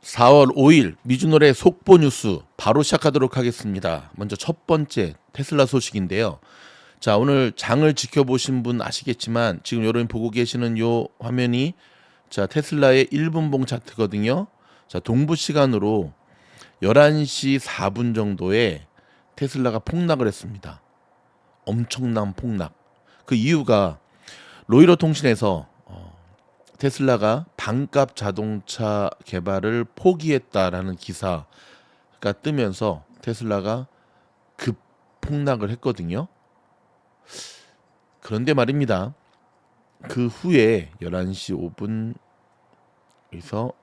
4월 5일 미주노래 속보 뉴스 바로 시작하도록 하겠습니다. 먼저 첫 번째 테슬라 소식인데요. 자, 오늘 장을 지켜보신 분 아시겠지만 지금 여러분 보고 계시는 요 화면이 자, 테슬라의 1분봉 차트거든요. 자, 동부 시간으로 11시 4분 정도에 테슬라가 폭락을 했습니다. 엄청난 폭락. 그 이유가 로이터 통신에서 테슬라가 반값 자동차 개발을 포기했다라는 기사가 뜨면서 테슬라가 급 폭락을 했거든요. 그런데 말입니다. 그 후에 11시 5분에서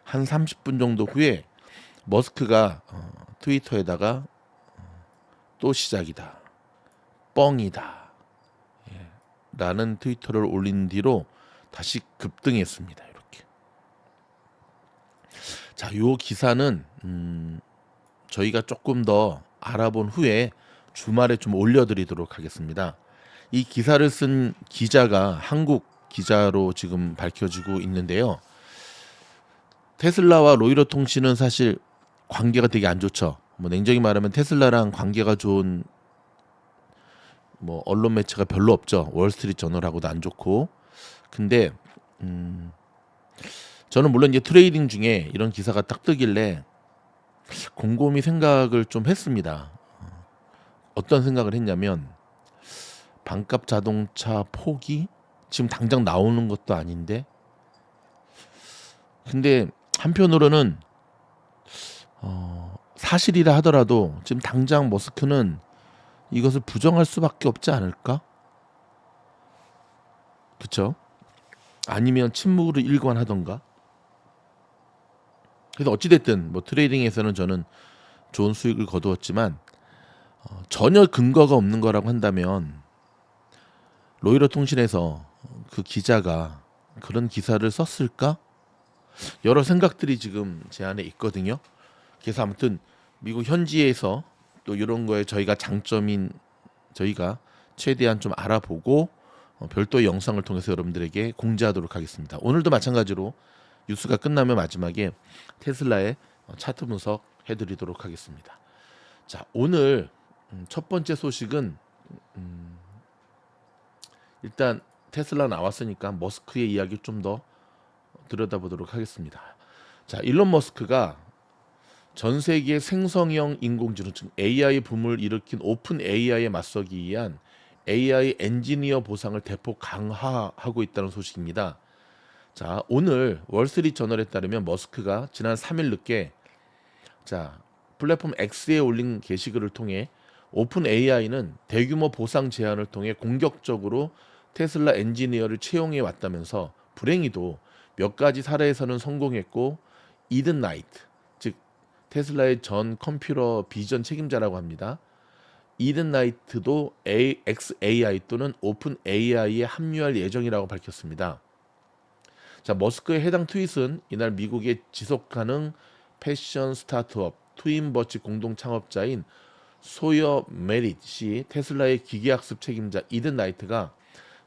한 30분 정도 후에 머스크가 트위터에다가 또 시작이다. 뻥이다. 라는 트위터를 올린 뒤로 다시 급등했습니다. 이렇게. 자, 요 기사는 저희가 조금 더 알아본 후에 주말에 좀 올려드리도록 하겠습니다. 이 기사를 쓴 기자가 한국 기자로 지금 밝혀지고 있는데요. 테슬라와 로이터 통신은 사실 관계가 되게 안 좋죠. 뭐 냉정히 말하면 테슬라랑 관계가 좋은 뭐 언론 매체가 별로 없죠. 월스트리트 저널하고도 안 좋고. 근데 저는 물론 이제 트레이딩 중에 이런 기사가 딱 뜨길래 곰곰이 생각을 좀 했습니다. 어떤 생각을 했냐면 반값 자동차 포기 지금 당장 나오는 것도 아닌데 근데 한편으로는 사실이라 하더라도 지금 당장 머스크는 이것을 부정할 수밖에 없지 않을까? 그쵸? 아니면 침묵으로 일관하던가. 그래서 어찌됐든 뭐 트레이딩에서는 저는 좋은 수익을 거두었지만 전혀 근거가 없는 거라고 한다면 로이터 통신에서 그 기자가 그런 기사를 썼을까? 여러 생각들이 지금 제 안에 있거든요. 그래서 아무튼 미국 현지에서 또 이런 거에 저희가 장점인 저희가 최대한 좀 알아보고 별도의 영상을 통해서 여러분들에게 공지하도록 하겠습니다. 오늘도 마찬가지로 뉴스가 끝나면 마지막에 테슬라의 차트 분석 해드리도록 하겠습니다. 자, 오늘 첫 번째 소식은 일단 테슬라 나왔으니까 머스크의 이야기 좀 더 들여다보도록 하겠습니다. 자, 일론 머스크가 전 세계 생성형 인공지능 즉 AI 붐을 일으킨 오픈 AI에 맞서기 위한 AI 엔지니어 보상을 대폭 강화하고 있다는 소식입니다. 자, 오늘 월스트리트 저널에 따르면 머스크가 지난 3일 늦게 자, 플랫폼 X에 올린 게시글을 통해 오픈 AI는 대규모 보상 제한을 통해 공격적으로 테슬라 엔지니어를 채용해 왔다면서 불행히도 몇 가지 사례에서는 성공했고 이든 나이트 즉 테슬라의 전 컴퓨터 비전 책임자라고 합니다. 이든 나이트도 XAI 또는 오픈 AI에 합류할 예정이라고 밝혔습니다. 자, 머스크의 해당 트윗은 이날 미국의 지속가능 패션 스타트업 트윈버치 공동 창업자인 소여 메릿이 테슬라의 기계학습 책임자 이든 나이트가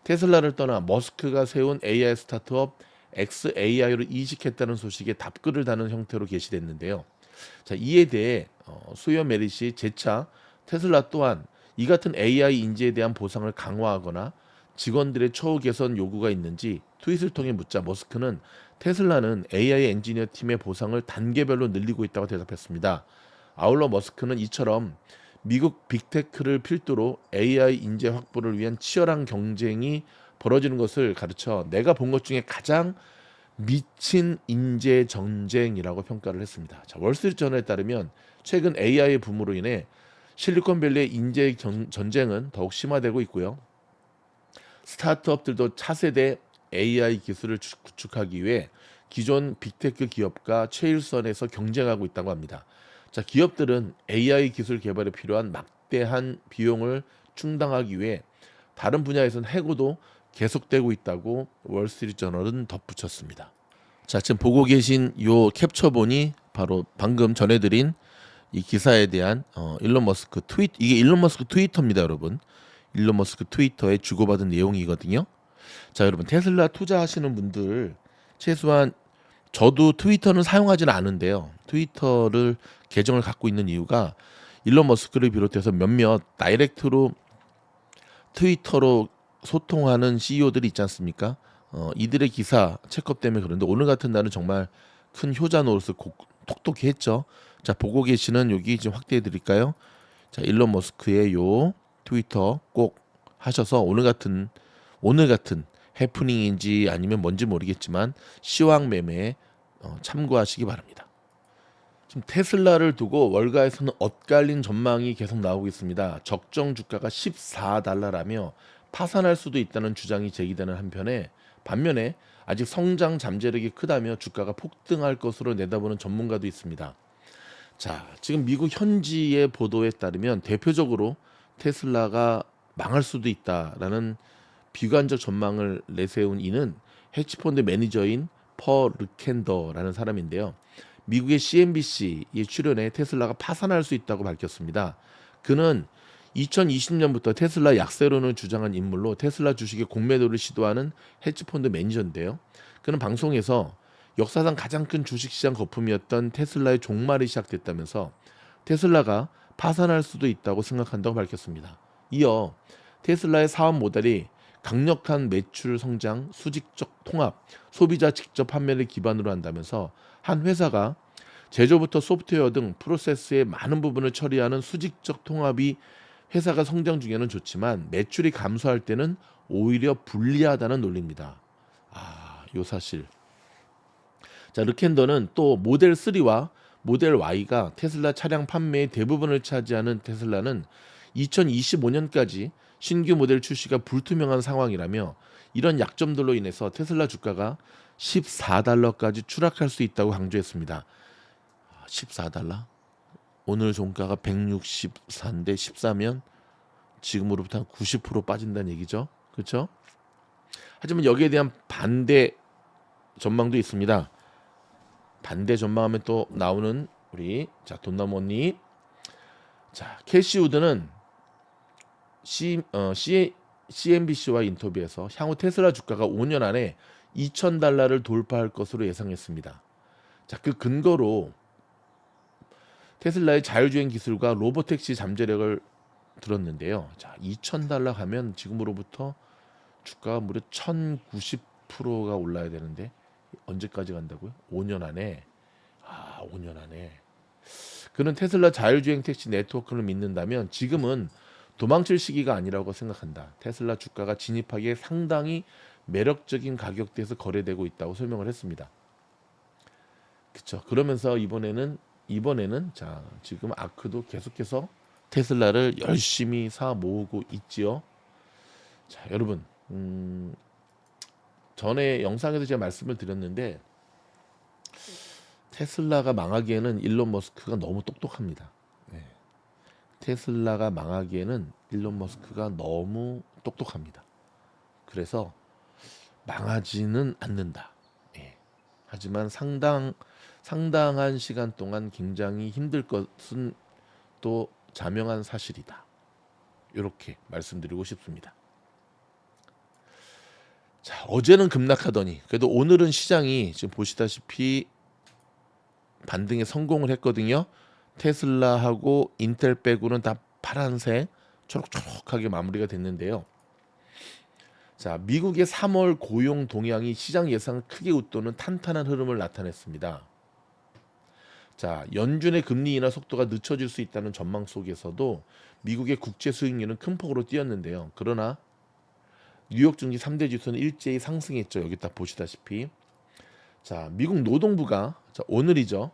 테슬라를 떠나 머스크가 세운 AI 스타트업 XAI로 이직했다는 소식에 답글을 다는 형태로 게시됐는데요. 자, 이에 대해 소여 메릿이 재차 테슬라 또한 이 같은 AI 인재에 대한 보상을 강화하거나 직원들의 처우 개선 요구가 있는지 트윗을 통해 묻자 머스크는 테슬라는 AI 엔지니어 팀의 보상을 단계별로 늘리고 있다고 대답했습니다. 아울러 머스크는 이처럼 미국 빅테크를 필두로 AI 인재 확보를 위한 치열한 경쟁이 벌어지는 것을 가르쳐 내가 본 것 중에 가장 미친 인재 전쟁이라고 평가를 했습니다. 자, 월스트리트 저널에 따르면 최근 AI 붐으로 인해 실리콘밸리의 인재 전쟁은 더욱 심화되고 있고요. 스타트업들도 차세대 AI 기술을 구축하기 위해 기존 빅테크 기업과 최일선에서 경쟁하고 있다고 합니다. 자, 기업들은 AI 기술 개발에 필요한 막대한 비용을 충당하기 위해 다른 분야에서는 해고도 계속되고 있다고 월스트리트 저널은 덧붙였습니다. 자, 지금 보고 계신 요 캡처본이 바로 방금 전해드린 이 기사에 대한 일론 머스크 트윗 이게 일론 머스크 트위터입니다, 여러분. 일론 머스크 트위터에 주고받은 내용이거든요. 자, 여러분 테슬라 투자하시는 분들 최소한 저도 트위터는 사용하지는 않은데요. 트위터를 계정을 갖고 있는 이유가 일론 머스크를 비롯해서 몇몇 다이렉트로 트위터로 소통하는 CEO들이 있지 않습니까? 이들의 기사 체크업 때문에 그런데 오늘 같은 날은 정말 큰 효자 노릇을 톡톡히 했죠. 자, 보고 계시는 여기 지금 확대해 드릴까요? 자, 일론 머스크의 요 트위터 꼭 하셔서 오늘 같은 해프닝인지 아니면 뭔지 모르겠지만 시황 매매에 참고하시기 바랍니다. 지금 테슬라를 두고 월가에서는 엇갈린 전망이 계속 나오고 있습니다. 적정 주가가 14달러라며 파산할 수도 있다는 주장이 제기되는 반면에 아직 성장 잠재력이 크다며 주가가 폭등할 것으로 내다보는 전문가도 있습니다. 자, 지금 미국 현지의 보도에 따르면 대표적으로 테슬라가 망할 수도 있다라는 비관적 전망을 내세운 이는 헤지펀드 매니저인 퍼 르켄더라는 사람인데요. 미국의 CNBC에 출연해 테슬라가 파산할 수 있다고 밝혔습니다. 그는 2020년부터 테슬라 약세론을 주장한 인물로 테슬라 주식의 공매도를 시도하는 헤지펀드 매니저인데요. 그는 방송에서 역사상 가장 큰 주식시장 거품이었던 테슬라의 종말이 시작됐다면서 테슬라가 파산할 수도 있다고 생각한다고 밝혔습니다. 이어 테슬라의 사업 모델이 강력한 매출 성장, 수직적 통합, 소비자 직접 판매를 기반으로 한다면서 한 회사가 제조부터 소프트웨어 등 프로세스의 많은 부분을 처리하는 수직적 통합이 회사가 성장 중에는 좋지만 매출이 감소할 때는 오히려 불리하다는 논리입니다. 요 사실. 자, 르켄더는 또 모델 3와 모델 Y가 테슬라 차량 판매의 대부분을 차지하는 테슬라는 2025년까지 신규 모델 출시가 불투명한 상황이라며 이런 약점들로 인해서 테슬라 주가가 14달러까지 추락할 수 있다고 강조했습니다. 14달러? 오늘 종가가 164인데 14면 지금으로부터 한 90% 빠진다는 얘기죠. 그렇죠? 하지만 여기에 대한 반대 전망도 있습니다. 반대 전망하면 또 나오는 우리 돈나무 언니. 자, 캐시 우드는 CNBC와 인터뷰에서 향후 테슬라 주가가 5년 안에 2,000달러를 돌파할 것으로 예상했습니다. 자, 그 근거로 테슬라의 자율주행 기술과 로보택시 잠재력을 들었는데요. 자, 2,000달러 가면 지금으로부터 주가가 무려 1,090%가 올라야 되는데 언제까지 간다고요? 5년 안에. 5년 안에. 그는 테슬라 자율주행 택시 네트워크를 믿는다면 지금은 도망칠 시기가 아니라고 생각한다. 테슬라 주가가 진입하기에 상당히 매력적인 가격대에서 거래되고 있다고 설명을 했습니다. 그렇죠. 그러면서 이번에는 자, 지금 아크도 계속해서 테슬라를 열심히 사 모으고 있지요. 자, 여러분, 전에 영상에서 제가 말씀을 드렸는데 테슬라가 망하기에는 일론 머스크가 너무 똑똑합니다. 네. 테슬라가 망하기에는 일론 머스크가 너무 똑똑합니다. 그래서 망하지는 않는다. 예. 하지만 상당한 시간 동안 굉장히 힘들 것은 또 자명한 사실이다. 이렇게 말씀드리고 싶습니다. 자, 어제는 급락하더니 그래도 오늘은 시장이 지금 보시다시피 반등에 성공을 했거든요. 테슬라하고 인텔 빼고는 다 파란색 초록초록하게 마무리가 됐는데요. 자, 미국의 3월 고용 동향이 시장 예상을 크게 웃도는 탄탄한 흐름을 나타냈습니다. 자, 연준의 금리 인하 속도가 늦춰질 수 있다는 전망 속에서도 미국의 국채 수익률은 큰 폭으로 뛰었는데요. 그러나 뉴욕 증시 3대 지수는 일제히 상승했죠. 여기 딱 보시다시피. 자, 미국 노동부가 오늘이죠.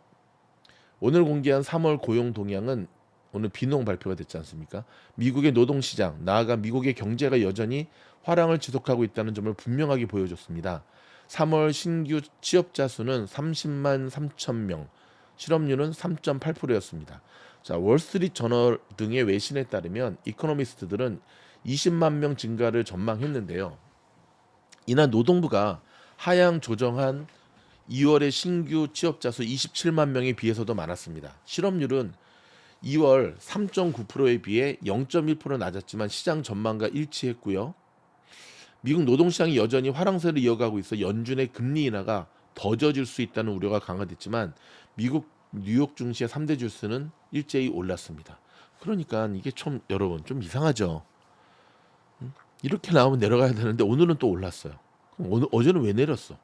오늘 공개한 3월 고용 동향은 오늘 비농 발표가 됐지 않습니까? 미국의 노동시장, 나아가 미국의 경제가 여전히 화랑을 지속하고 있다는 점을 분명하게 보여줬습니다. 3월 신규 취업자 수는 30만 3천 명, 실업률은 3.8%였습니다. 자, 월스트리트 저널 등의 외신에 따르면 이코노미스트들은 20만 명 증가를 전망했는데요. 이날 노동부가 하향 조정한 2월의 신규 취업자 수 27만 명에 비해서도 많았습니다. 실업률은 2월 3.9%에 비해 0.1% 낮았지만 시장 전망과 일치했고요. 미국 노동시장이 여전히 화랑세를 이어가고 있어 연준의 금리 인하가 더 져질 수 있다는 우려가 강화됐지만 미국 뉴욕 증시의 3대 지수는 일제히 올랐습니다. 그러니까 이게 좀 여러분 좀 이상하죠. 이렇게 나오면 내려가야 되는데 오늘은 또 올랐어요. 그럼 오늘 어제는 왜 내렸어?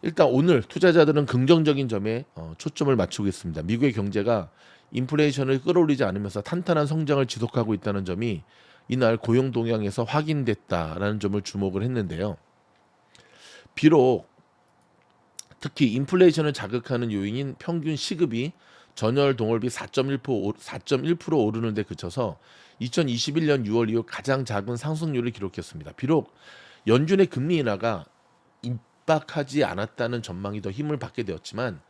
일단 오늘 투자자들은 긍정적인 점에 초점을 맞추고 있습니다. 미국의 경제가 인플레이션을 끌어올리지 않으면서 탄탄한 성장을 지속하고 있다는 점이 이날 고용 동향에서 확인됐다라는 점을 주목을 했는데요. 비록 특히 인플레이션을 자극하는 요인인 평균 시급이 전월 동월비 4.1% 오르는 데 그쳐서 2021년 6월 이후 가장 작은 상승률을 기록했습니다. 비록 연준의 금리 인하가 임박하지 않았다는 전망이 더 힘을 받게 되었지만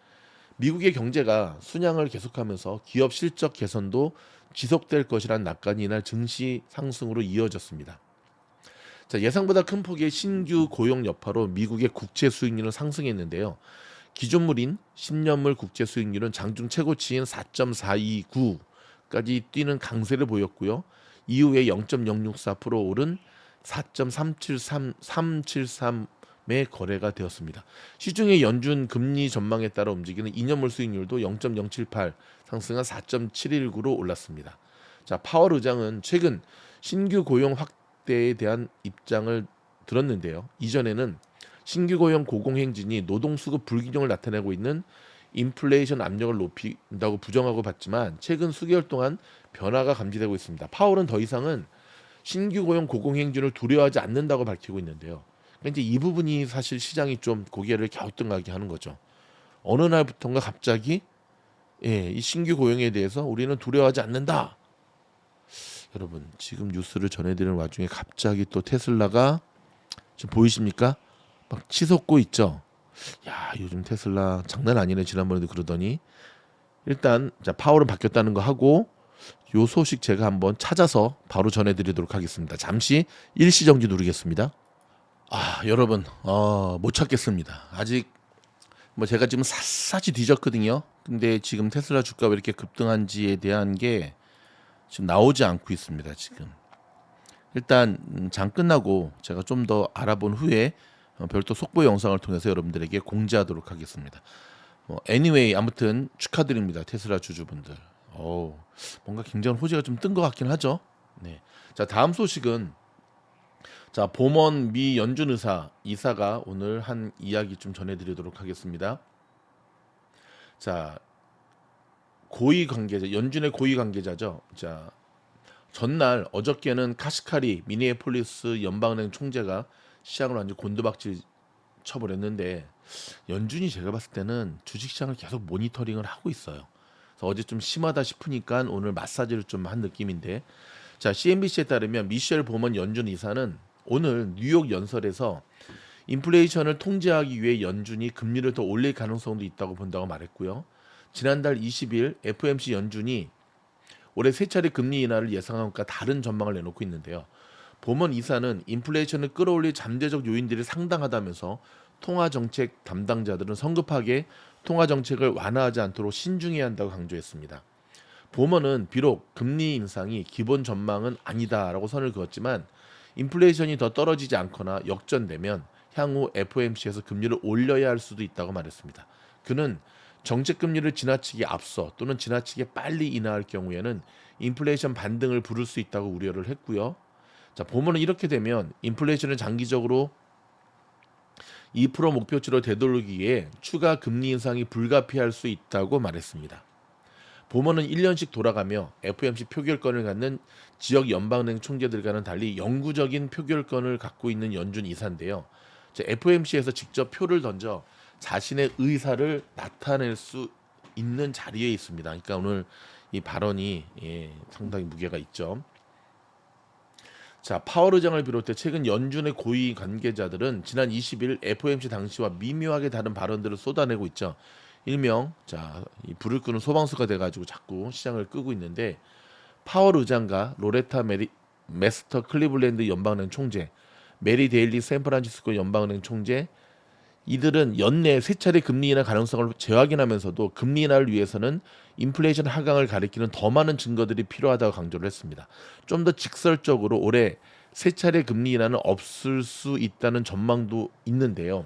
미국의 경제가 순양을 계속하면서 기업 실적 개선도 지속될 것이란 낙관이 이날 증시 상승으로 이어졌습니다. 자, 예상보다 큰 폭의 신규 고용 여파로 미국의 국채 수익률은 상승했는데요. 기존물인 10년물 국채 수익률은 장중 최고치인 4.429까지 뛰는 강세를 보였고요. 이후에 0.064% 오른 4.373의 거래가 되었습니다. 시중의 연준 금리 전망에 따라 움직이는 2년물 수익률도 0.078 상승한 4.719로 올랐습니다. 자, 파월 의장은 최근 신규 고용 확대에 대한 입장을 들었는데요. 이전에는 신규 고용 고공행진이 노동수급 불균형을 나타내고 있는 인플레이션 압력을 높인다고 부정하고 봤지만 최근 수개월 동안 변화가 감지되고 있습니다. 파월은 더 이상은 신규 고용 고공행진을 두려워하지 않는다고 밝히고 있는데요. 그러니까 이제 이 부분이 사실 시장이 좀 고개를 갸우뚱하게 하는 거죠. 어느 날부터인가 갑자기 이 신규 고용에 대해서 우리는 두려워하지 않는다. 여러분 지금 뉴스를 전해드리는 와중에 갑자기 또 테슬라가 지금 보이십니까? 막 치솟고 있죠. 야 요즘 테슬라 장난 아니네. 지난번에도 그러더니 일단 자 파월은 바뀌었다는 거 하고 요 소식 제가 한번 찾아서 바로 전해드리도록 하겠습니다. 잠시 일시정지 누르겠습니다. 여러분 못 찾겠습니다. 아직 뭐 제가 지금 샅샅이 뒤졌거든요. 근데 지금 테슬라 주가가 왜 이렇게 급등한지에 대한 게 지금 나오지 않고 있습니다. 지금 일단 장 끝나고 제가 좀 더 알아본 후에 별도 속보 영상을 통해서 여러분들에게 공지하도록 하겠습니다. anyway 아무튼 축하드립니다. 테슬라 주주분들. 뭔가 굉장히 호재가 좀 뜬 것 같긴 하죠. 네. 자 다음 소식은 자 봄원 미 연준 이사가 오늘 한 이야기 좀 전해드리도록 하겠습니다. 자 고위 관계자 연준의 고위 관계자죠. 자 전날 어저께는 카시카리 미니애폴리스 연방은행 총재가 시장을 완전 곤두박질 쳐버렸는데 연준이 제가 봤을 때는 주식시장을 계속 모니터링을 하고 있어요. 그래서 어제 좀 심하다 싶으니까 오늘 마사지를 좀 한 느낌인데 자 CNBC에 따르면 미셸 보먼 연준 이사는 오늘 뉴욕 연설에서 인플레이션을 통제하기 위해 연준이 금리를 더 올릴 가능성도 있다고 본다고 말했고요. 지난달 20일 FOMC 연준이 올해 세 차례 금리 인하를 예상한 것과 다른 전망을 내놓고 있는데요. 보먼 이사는 인플레이션을 끌어올릴 잠재적 요인들이 상당하다면서 통화정책 담당자들은 성급하게 통화정책을 완화하지 않도록 신중해야 한다고 강조했습니다. 보먼은 비록 금리 인상이 기본 전망은 아니다라고 선을 그었지만 인플레이션이 더 떨어지지 않거나 역전되면 향후 FOMC에서 금리를 올려야 할 수도 있다고 말했습니다. 그는 정책 금리를 지나치게 앞서 또는 지나치게 빨리 인하할 경우에는 인플레이션 반등을 부를 수 있다고 우려를 했고요. 자, 보면은 이렇게 되면 인플레이션을 장기적으로 2% 목표치로 되돌리기에 추가 금리 인상이 불가피할 수 있다고 말했습니다. 보면은 1년씩 돌아가며 FOMC 표결권을 갖는 지역 연방은행 총재들과는 달리 영구적인 표결권을 갖고 있는 연준 이사인데요. FOMC에서 직접 표를 던져 자신의 의사를 나타낼 수 있는 자리에 있습니다. 그러니까 오늘 이 발언이 상당히 무게가 있죠. 자, 파월 의장을 비롯해 최근 연준의 고위 관계자들은 지난 20일 FOMC 당시와 미묘하게 다른 발언들을 쏟아내고 있죠. 일명 이 불을 끄는 소방수가 돼가지고 자꾸 시장을 끄고 있는데 파월 의장과 로레타 메스터 클리블랜드 연방은행 총재, 메리 데일리 샌프란시스코 연방은행 총재 이들은 연내 세 차례 금리 인하 가능성을 재확인하면서도 금리 인하를 위해서는 인플레이션 하강을 가리키는 더 많은 증거들이 필요하다고 강조를 했습니다. 좀 더 직설적으로 올해 세 차례 금리 인하는 없을 수 있다는 전망도 있는데요.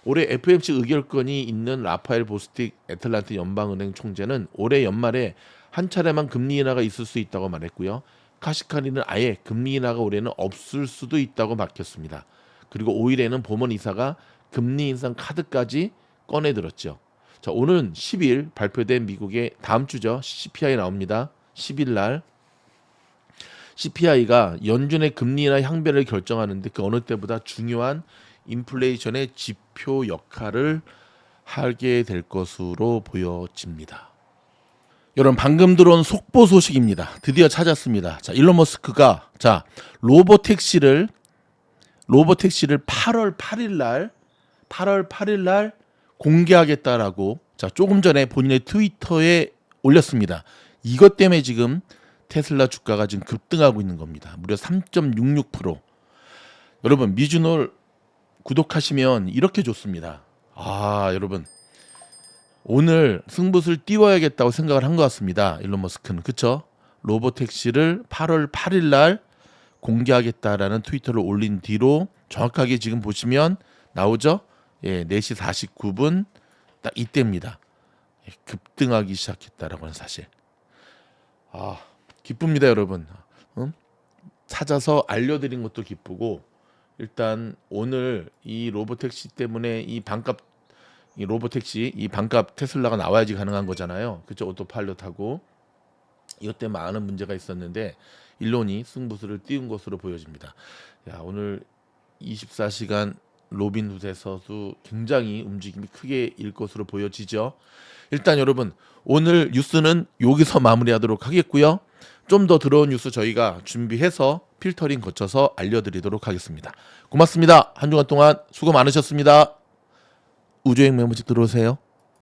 올해 FOMC 의결권이 있는 라파엘 보스틱 애틀란타 연방은행 총재는 올해 연말에 한 차례만 금리 인하가 있을 수 있다고 말했고요. 카시카리는 아예 금리 인하가 올해는 없을 수도 있다고 밝혔습니다. 그리고 5일에는 보먼 이사가 금리 인상 카드까지 꺼내들었죠. 자, 오늘은 10일 발표된 미국의 다음 주죠. CPI 나옵니다. 10일 날 CPI가 연준의 금리 인하 향배를 결정하는데 그 어느 때보다 중요한 인플레이션의 지표 역할을 하게 될 것으로 보여집니다. 여러분 방금 들어온 속보 소식입니다. 드디어 찾았습니다. 자, 일론 머스크가 로보택시를 8월 8일 날 공개하겠다라고 조금 전에 본인의 트위터에 올렸습니다. 이것 때문에 지금 테슬라 주가가 지금 급등하고 있는 겁니다. 무려 3.66%. 여러분 미주놀 구독하시면 이렇게 좋습니다. 여러분 오늘 승부수를 띄워야겠다고 생각을 한 것 같습니다. 일론 머스크는 그쵸? 로보택시를 8월 8일 날 공개하겠다라는 트위터를 올린 뒤로 정확하게 지금 보시면 나오죠? 4시 49분 딱 이때입니다. 급등하기 시작했다라고 하는 사실. 기쁩니다, 여러분. 찾아서 알려드린 것도 기쁘고 일단 오늘 이 로보택시 때문에 이 반값 테슬라가 나와야지 가능한 거잖아요. 그쵸? 오토파일럿하고 이것 때문에 많은 문제가 있었는데 일론이 승부수를 띄운 것으로 보여집니다. 오늘 24시간 로빈훗에서도 굉장히 움직임이 크게 일 것으로 보여지죠. 일단 여러분 오늘 뉴스는 여기서 마무리하도록 하겠고요. 좀 더 들어온 뉴스 저희가 준비해서 필터링 거쳐서 알려드리도록 하겠습니다. 고맙습니다. 한 주간 동안 수고 많으셨습니다. 우주행 멤버십 들어오세요.